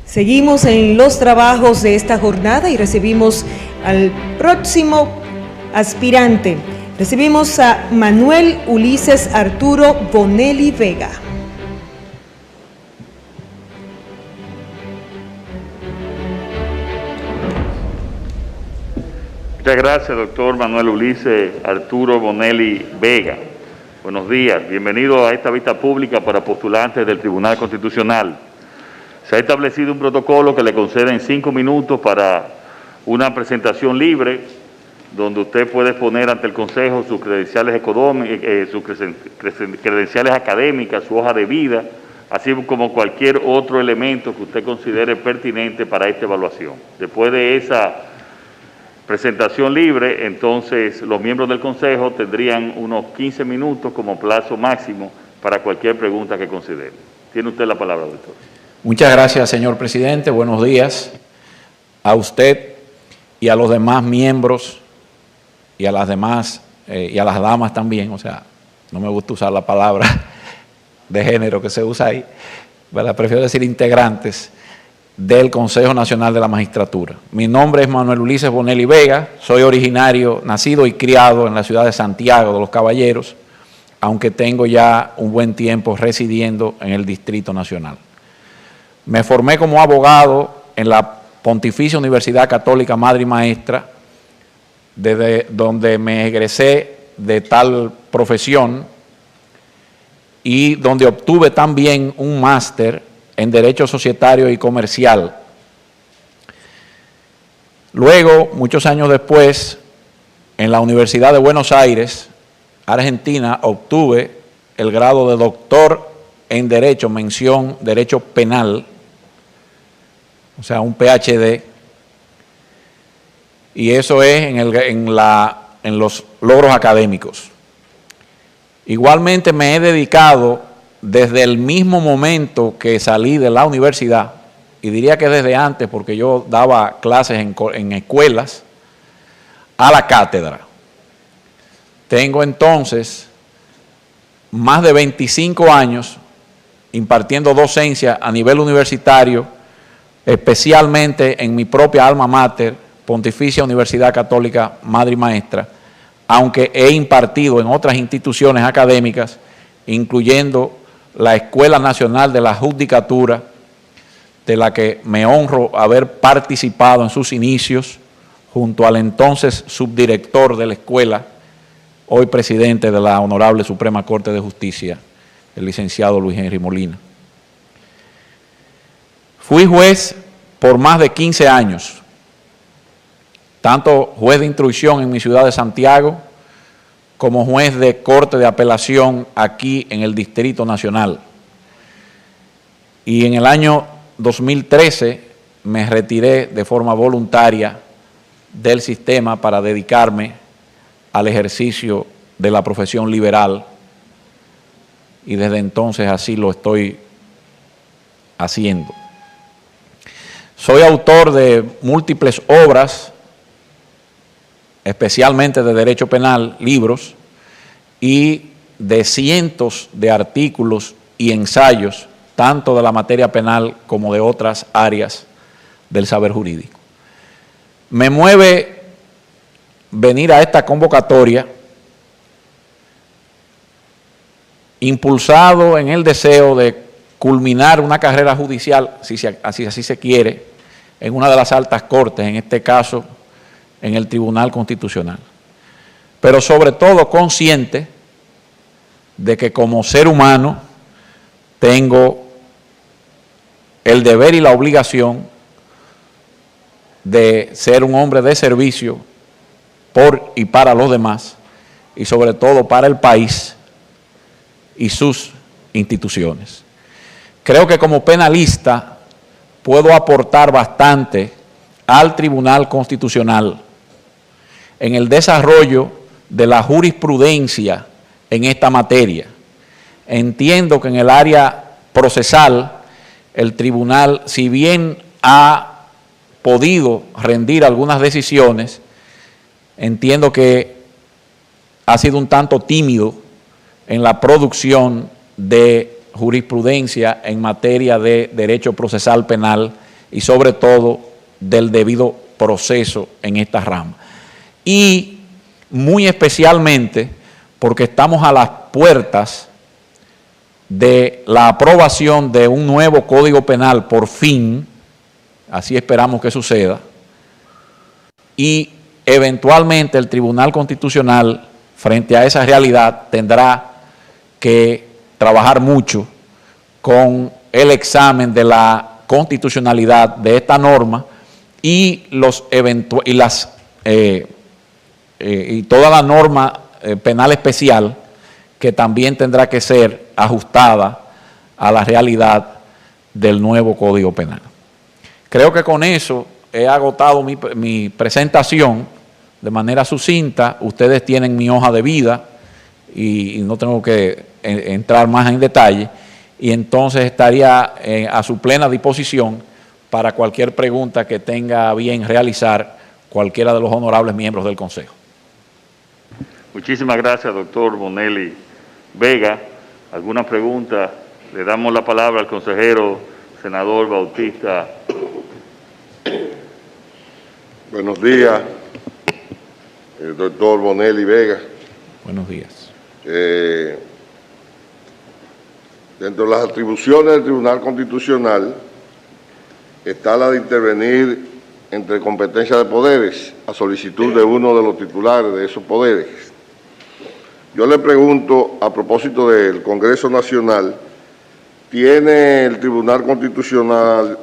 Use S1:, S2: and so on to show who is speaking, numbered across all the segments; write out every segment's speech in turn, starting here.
S1: Seguimos en los trabajos de esta jornada y recibimos al próximo aspirante. Recibimos a Manuel Ulises Arturo Bonelli Vega.
S2: Muchas gracias, doctor Manuel Ulises Arturo Bonelli Vega. Buenos días, bienvenido a esta vista pública para postulantes del Tribunal Constitucional. Se ha establecido un protocolo que le conceden 5 minutos para una presentación libre, donde usted puede exponer ante el Consejo sus credenciales económicas, sus credenciales académicas, su hoja de vida, así como cualquier otro elemento que usted considere pertinente para esta evaluación. Después de esa presentación libre, entonces los miembros del Consejo tendrían unos 15 minutos como plazo máximo para cualquier pregunta que considere. Tiene usted la palabra, doctor.
S3: Muchas gracias, señor presidente. Buenos días a usted y a los demás miembros y a las demás y a las damas también. O sea, no me gusta usar la palabra de género que se usa ahí, ¿verdad? Prefiero decir integrantes del Consejo Nacional de la Magistratura. Mi nombre es Manuel Ulises Bonelli Vega, soy originario, nacido y criado en la ciudad de Santiago de los Caballeros, aunque tengo ya un buen tiempo residiendo en el Distrito Nacional. Me formé como abogado en la Pontificia Universidad Católica Madre y Maestra, desde donde me egresé de tal profesión y donde obtuve también un máster en Derecho Societario y Comercial. Luego, muchos años después, en la Universidad de Buenos Aires, Argentina, obtuve el grado de doctor en Derecho, mención Derecho Penal, o sea, un PhD, y eso es en los logros académicos. Igualmente me he dedicado desde el mismo momento que salí de la universidad, y diría que desde antes, porque yo daba clases en escuelas, a la cátedra. Tengo entonces más de 25 años impartiendo docencia a nivel universitario, especialmente en mi propia alma mater, Pontificia Universidad Católica Madre y Maestra, aunque he impartido en otras instituciones académicas, incluyendo la Escuela Nacional de la Judicatura, de la que me honro haber participado en sus inicios, junto al entonces subdirector de la escuela, hoy presidente de la Honorable Suprema Corte de Justicia, el licenciado Luis Henry Molina. Fui juez por más de 15 años, tanto juez de instrucción en mi ciudad de Santiago, como juez de Corte de Apelación aquí en el Distrito Nacional. Y en el año 2013 me retiré de forma voluntaria del sistema para dedicarme al ejercicio de la profesión liberal, y desde entonces así lo estoy haciendo. Soy autor de múltiples obras, especialmente de derecho penal, libros, y de cientos de artículos y ensayos, tanto de la materia penal como de otras áreas del saber jurídico. Me mueve venir a esta convocatoria impulsado en el deseo de culminar una carrera judicial, si así se quiere, en una de las altas cortes, en este caso en el Tribunal Constitucional. Pero sobre todo consciente de que como ser humano tengo el deber y la obligación de ser un hombre de servicio por y para los demás, y sobre todo para el país y sus instituciones. Creo que como penalista puedo aportar bastante al Tribunal Constitucional en el desarrollo de la jurisprudencia en esta materia. Entiendo que en el área procesal el tribunal, si bien ha podido rendir algunas decisiones, entiendo que ha sido un tanto tímido en la producción de jurisprudencia en materia de derecho procesal penal y sobre todo del debido proceso en esta rama. Y muy especialmente porque estamos a las puertas de la aprobación de un nuevo Código Penal por fin, así esperamos que suceda, y eventualmente el Tribunal Constitucional frente a esa realidad tendrá que trabajar mucho con el examen de la constitucionalidad de esta norma y toda la norma penal especial que también tendrá que ser ajustada a la realidad del nuevo Código Penal. Creo que con eso he agotado mi presentación de manera sucinta. Ustedes tienen mi hoja de vida y no tengo que entrar más en detalle, y entonces estaría a su plena disposición para cualquier pregunta que tenga bien realizar cualquiera de los honorables miembros del Consejo.
S2: Muchísimas gracias, doctor Bonelli Vega. ¿Alguna pregunta? Le damos la palabra al consejero senador Bautista.
S4: Buenos días, el doctor Bonelli Vega.
S3: Buenos días.
S4: Dentro de las atribuciones del Tribunal Constitucional está la de intervenir entre competencia de poderes a solicitud de uno de los titulares de esos poderes. Yo le pregunto, a propósito del Congreso Nacional, ¿tiene el Tribunal Constitucional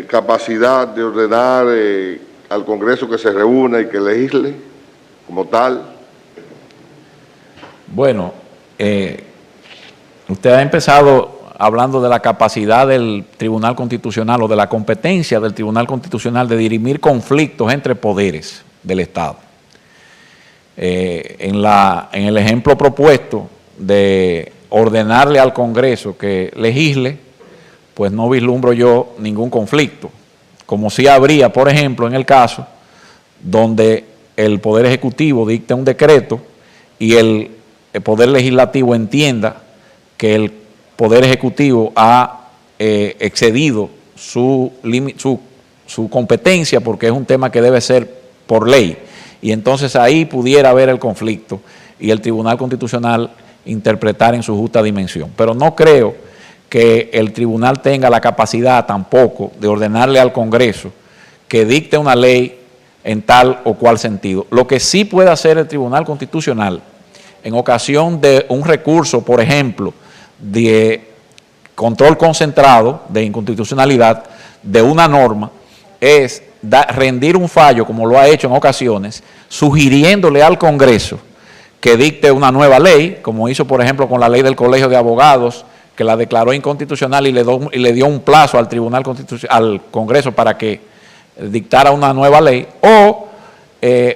S4: capacidad de ordenar al Congreso que se reúna y que legisle como tal?
S3: Bueno, usted ha empezado hablando de la capacidad del Tribunal Constitucional o de la competencia del Tribunal Constitucional de dirimir conflictos entre poderes del Estado. En el ejemplo propuesto de ordenarle al Congreso que legisle, pues no vislumbro yo ningún conflicto, como sí habría, por ejemplo, en el caso donde el Poder Ejecutivo dicte un decreto y el Poder Legislativo entienda que el Poder Ejecutivo ha excedido su competencia porque es un tema que debe ser por ley, y entonces ahí pudiera haber el conflicto y el Tribunal Constitucional interpretar en su justa dimensión. Pero no creo que el tribunal tenga la capacidad tampoco de ordenarle al Congreso que dicte una ley en tal o cual sentido. Lo que sí puede hacer el Tribunal Constitucional en ocasión de un recurso, por ejemplo, de control concentrado de inconstitucionalidad de una norma, es rendir un fallo, como lo ha hecho en ocasiones, sugiriéndole al Congreso que dicte una nueva ley, como hizo, por ejemplo, con la ley del Colegio de Abogados, que la declaró inconstitucional y le dio un plazo al al Congreso para que dictara una nueva ley, o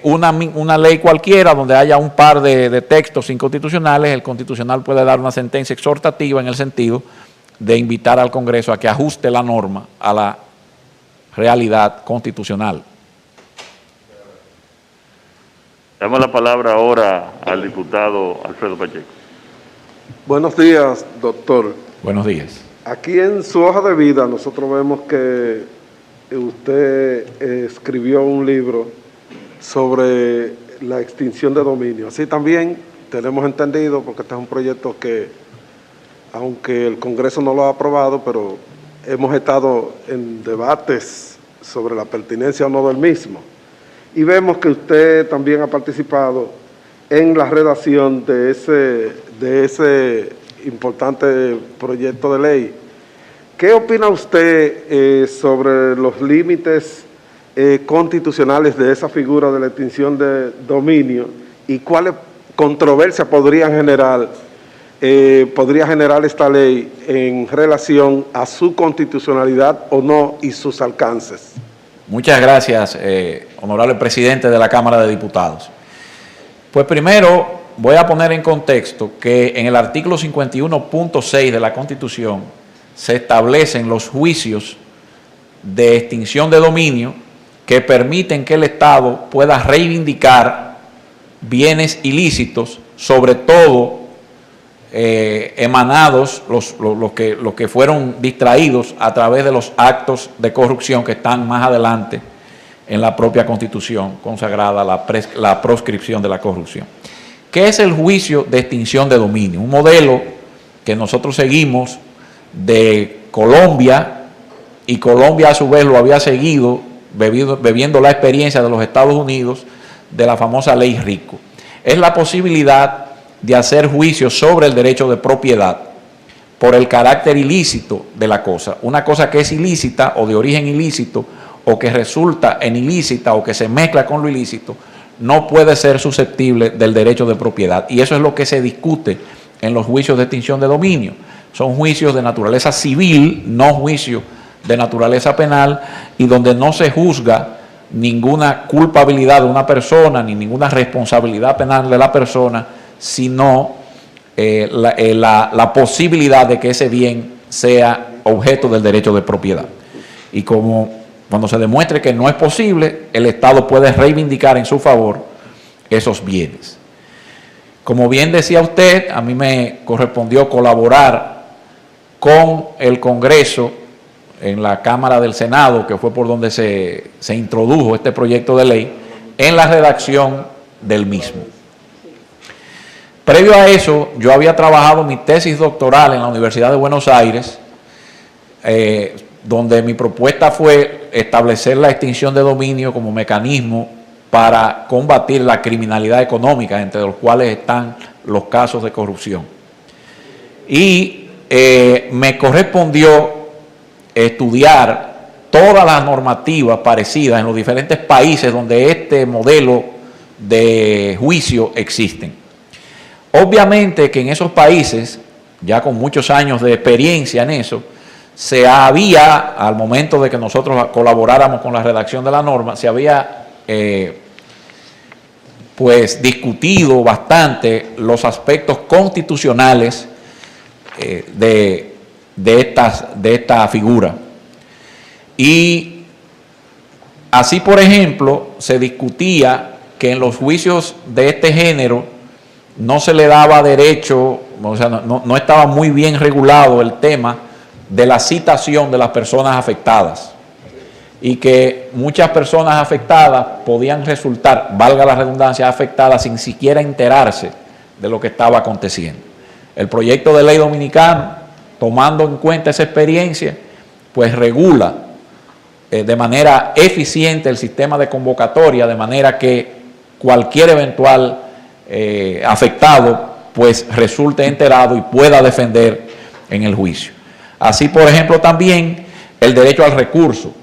S3: una ley cualquiera donde haya un par de textos inconstitucionales. El Constitucional puede dar una sentencia exhortativa en el sentido de invitar al Congreso a que ajuste la norma a la realidad constitucional.
S2: Damos la palabra ahora al diputado Alfredo Pacheco.
S5: Buenos días, doctor.
S3: Buenos días.
S5: Aquí en su hoja de vida nosotros vemos que usted escribió un libro sobre la extinción de dominio. Así también tenemos entendido, porque este es un proyecto que, aunque el Congreso no lo ha aprobado, pero hemos estado en debates sobre la pertinencia o no del mismo. Y vemos que usted también ha participado en la redacción de ese importante proyecto de ley. ¿Qué opina usted sobre los límites constitucionales de esa figura de la extinción de dominio y cuáles controversias podría generar esta ley en relación a su constitucionalidad o no y sus alcances?
S3: Muchas gracias, honorable presidente de la Cámara de Diputados. Pues primero voy a poner en contexto que en el artículo 51.6 de la Constitución se establecen los juicios de extinción de dominio que permiten que el Estado pueda reivindicar bienes ilícitos, sobre todo emanados, los que fueron distraídos a través de los actos de corrupción que están más adelante en la propia Constitución consagrada la proscripción de la corrupción. ¿Qué es el juicio de extinción de dominio? Un modelo que nosotros seguimos de Colombia, y Colombia a su vez lo había seguido bebiendo la experiencia de los Estados Unidos de la famosa ley Rico. Es la posibilidad de hacer juicios sobre el derecho de propiedad por el carácter ilícito de la cosa. Una cosa que es ilícita o de origen ilícito o que resulta en ilícita o que se mezcla con lo ilícito, no puede ser susceptible del derecho de propiedad. Y eso es lo que se discute en los juicios de extinción de dominio. Son juicios de naturaleza civil, no juicios de naturaleza penal, y donde no se juzga ninguna culpabilidad de una persona ni ninguna responsabilidad penal de la persona, sino la posibilidad de que ese bien sea objeto del derecho de propiedad. Y cuando se demuestre que no es posible, el Estado puede reivindicar en su favor esos bienes. Como bien decía usted, a mí me correspondió colaborar con el Congreso en la Cámara del Senado, que fue por donde se introdujo este proyecto de ley, en la redacción del mismo. Previo a eso, yo había trabajado mi tesis doctoral en la Universidad de Buenos Aires, donde mi propuesta fue establecer la extinción de dominio como mecanismo para combatir la criminalidad económica, entre los cuales están los casos de corrupción. Y me correspondió estudiar todas las normativas parecidas en los diferentes países donde este modelo de juicio existen. Obviamente que en esos países, ya con muchos años de experiencia en eso, se había, al momento de que nosotros colaboráramos con la redacción de la norma, se había pues discutido bastante los aspectos constitucionales de esta figura. Y así, por ejemplo, se discutía que en los juicios de este género no se le daba derecho, o sea, no estaba muy bien regulado el tema de la citación de las personas afectadas, y que muchas personas afectadas podían resultar, valga la redundancia, afectadas sin siquiera enterarse de lo que estaba aconteciendo. El proyecto de ley dominicano, tomando en cuenta esa experiencia, pues regula de manera eficiente el sistema de convocatoria, de manera que cualquier eventual afectado pues resulte enterado y pueda defender en el juicio. Así, por ejemplo, también el derecho al recurso.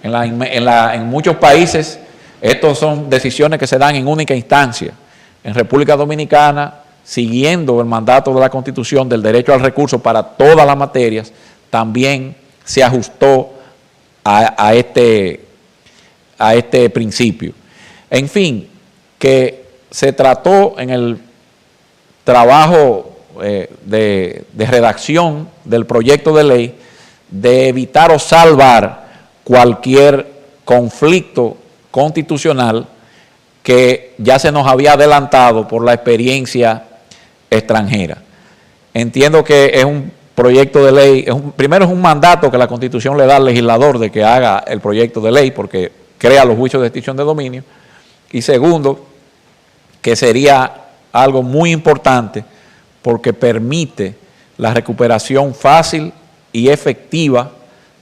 S3: En muchos países, estos son decisiones que se dan en única instancia. En República Dominicana, siguiendo el mandato de la Constitución del derecho al recurso para todas las materias, también se ajustó a este principio. En fin, que se trató en el trabajo de redacción del proyecto de ley de evitar o salvar cualquier conflicto constitucional que ya se nos había adelantado por la experiencia extranjera. Entiendo que es un proyecto de ley, primero es un mandato que la Constitución le da al legislador de que haga el proyecto de ley porque crea los juicios de extinción de dominio, y segundo, que sería algo muy importante porque permite la recuperación fácil y efectiva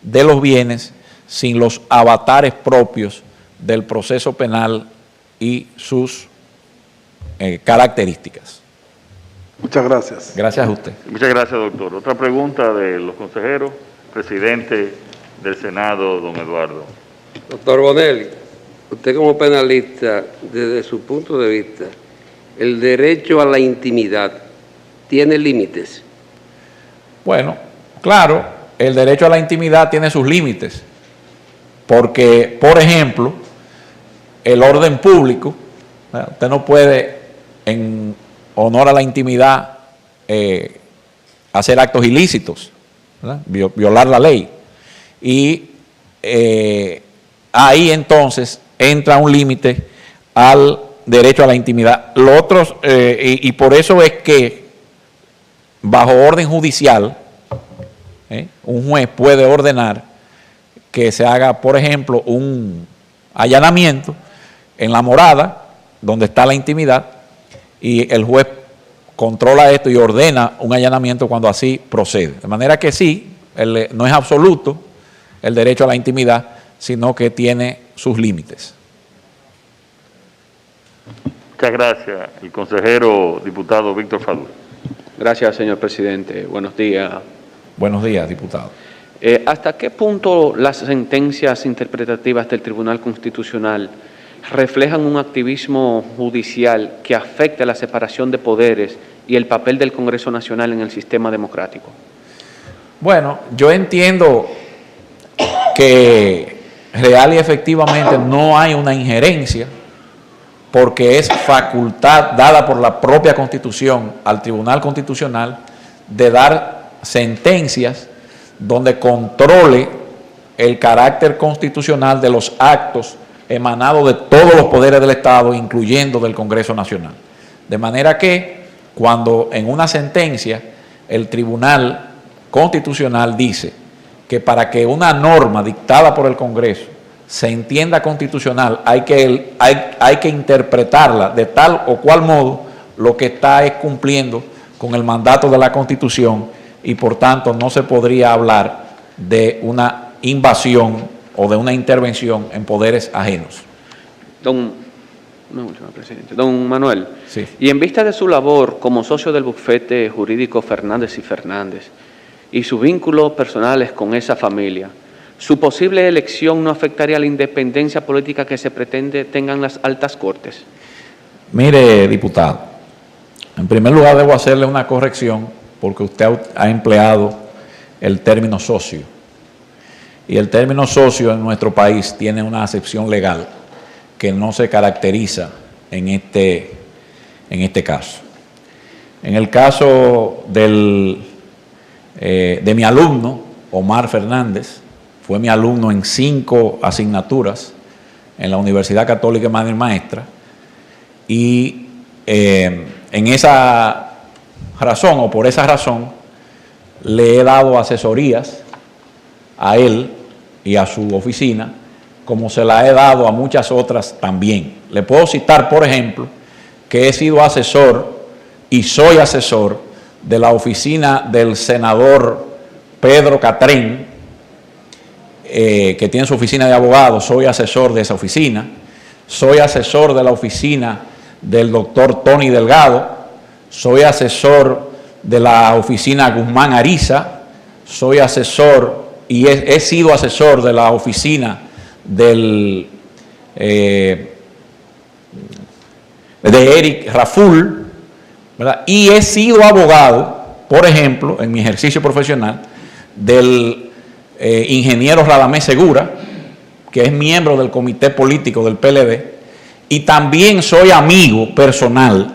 S3: de los bienes sin los avatares propios del proceso penal y sus características.
S5: Muchas gracias.
S3: Gracias a usted.
S2: Muchas gracias, doctor. Otra pregunta de los consejeros. Presidente del Senado, don Eduardo.
S6: Doctor Bonelli, usted como penalista, desde su punto de vista, ¿el derecho a la intimidad tiene límites?
S3: Bueno, claro, el derecho a la intimidad tiene sus límites, porque, por ejemplo, el orden público, usted no puede, en honor a la intimidad, hacer actos ilícitos, ¿verdad? Violar la ley. Y ahí entonces entra un límite al derecho a la intimidad. Lo otro, y por eso es que bajo orden judicial, un juez puede ordenar que se haga, por ejemplo, un allanamiento en la morada, donde está la intimidad, y el juez controla esto y ordena un allanamiento cuando así procede. De manera que sí, no es absoluto el derecho a la intimidad, sino que tiene sus límites.
S2: Muchas gracias. El consejero diputado Víctor Fadul.
S7: Gracias, señor presidente. Buenos días.
S3: Buenos días, diputado.
S7: ¿Hasta qué punto las sentencias interpretativas del Tribunal Constitucional reflejan un activismo judicial que afecta la separación de poderes y el papel del Congreso Nacional en el sistema democrático?
S3: Bueno, yo entiendo que real y efectivamente no hay una injerencia, porque es facultad dada por la propia Constitución al Tribunal Constitucional de dar sentencias donde controle el carácter constitucional de los actos emanados de todos los poderes del Estado, incluyendo del Congreso Nacional. De manera que cuando en una sentencia el Tribunal Constitucional dice que para que una norma dictada por el Congreso se entienda constitucional, hay que interpretarla de tal o cual modo, lo que está es cumpliendo con el mandato de la Constitución y por tanto no se podría hablar de una invasión o de una intervención en poderes ajenos.
S7: Don Manuel,
S3: sí.
S7: Y en vista de su labor como socio del bufete jurídico Fernández y Fernández y sus vínculos personales con esa familia, ¿su posible elección no afectaría la independencia política que se pretende tengan las altas cortes?
S3: Mire, diputado, en primer lugar debo hacerle una corrección porque usted ha empleado el término socio. Y el término socio en nuestro país tiene una acepción legal que no se caracteriza en este caso. En el caso de mi alumno, Omar Fernández, fue mi alumno en 5 asignaturas en la Universidad Católica de Madre Maestra, y en esa razón, o por esa razón, le he dado asesorías a él y a su oficina, como se la he dado a muchas otras también. Le puedo citar, por ejemplo, que he sido asesor y soy asesor de la oficina del senador Pedro Catrén, que tiene su oficina de abogados. Soy asesor de esa oficina. Soy asesor de la oficina del doctor Tony Delgado. Soy asesor de la oficina Guzmán Ariza. Soy asesor y he sido asesor de la oficina de Eric Raful, ¿verdad? Y he sido abogado, por ejemplo, en mi ejercicio profesional, del ingeniero Radamés Segura, que es miembro del comité político del PLD, y también soy amigo personal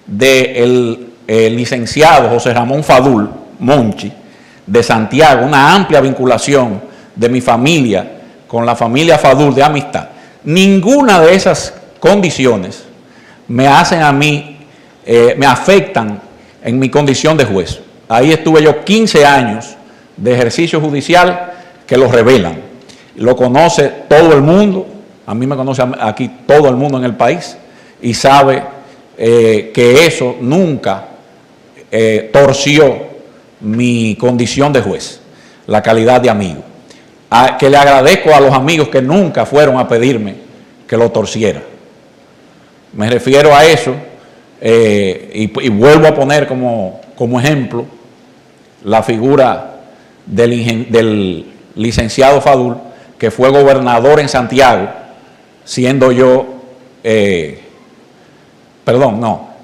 S3: del licenciado José Ramón Fadul Monchi, de Santiago, una amplia vinculación de mi familia con la familia Fadul de amistad. Ninguna de esas condiciones me hacen a mí, me afectan en mi condición de juez. Ahí estuve yo 15 años de ejercicio judicial que lo revelan. Lo conoce todo el mundo, a mí me conoce aquí todo el mundo en el país y sabe que eso nunca torció mi condición de juez, la calidad de amigo. Que le agradezco a los amigos que nunca fueron a pedirme que lo torciera. Me refiero a eso y vuelvo a poner como ejemplo la figura del licenciado Fadul, que fue gobernador en Santiago, siendo yo,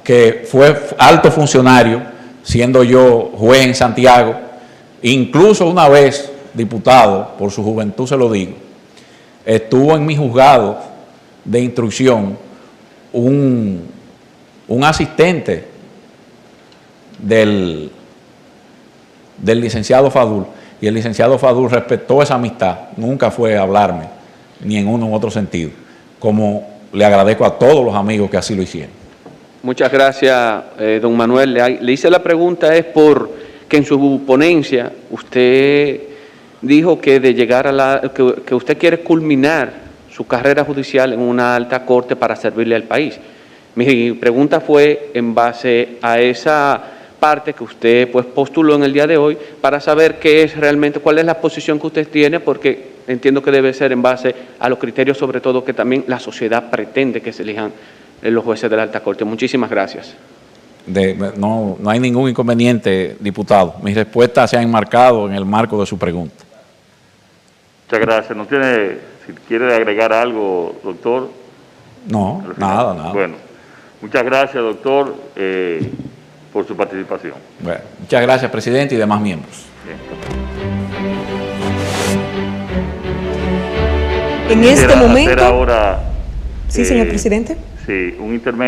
S3: que fue alto funcionario, siendo yo juez en Santiago. Incluso una vez, diputado, por su juventud se lo digo, estuvo en mi juzgado de instrucción un asistente del licenciado Fadul, y el licenciado Fadul respetó esa amistad, nunca fue a hablarme, ni en uno u otro sentido, como le agradezco a todos los amigos que así lo hicieron.
S7: Muchas gracias, don Manuel. Le hice la pregunta es por que en su ponencia usted dijo que de llegar a que usted quiere culminar su carrera judicial en una alta corte para servirle al país. Mi pregunta fue en base a esa parte que usted pues postuló en el día de hoy para saber qué es realmente, cuál es la posición que usted tiene, porque entiendo que debe ser en base a los criterios, sobre todo que también la sociedad pretende que se elijan los jueces de la alta corte. Muchísimas gracias.
S3: No hay ningún inconveniente, diputado. Mis respuestas se han enmarcado en el marco de su pregunta.
S2: Muchas gracias. ¿No tiene, si quiere agregar algo, doctor?
S3: No, nada.
S2: Bueno, muchas gracias, doctor, por su participación.
S3: Bueno, muchas gracias, presidente, y demás miembros.
S2: Bien.
S1: En este momento...
S2: Hacer ahora,
S1: Sí, señor presidente.
S2: Sí, un intermedio.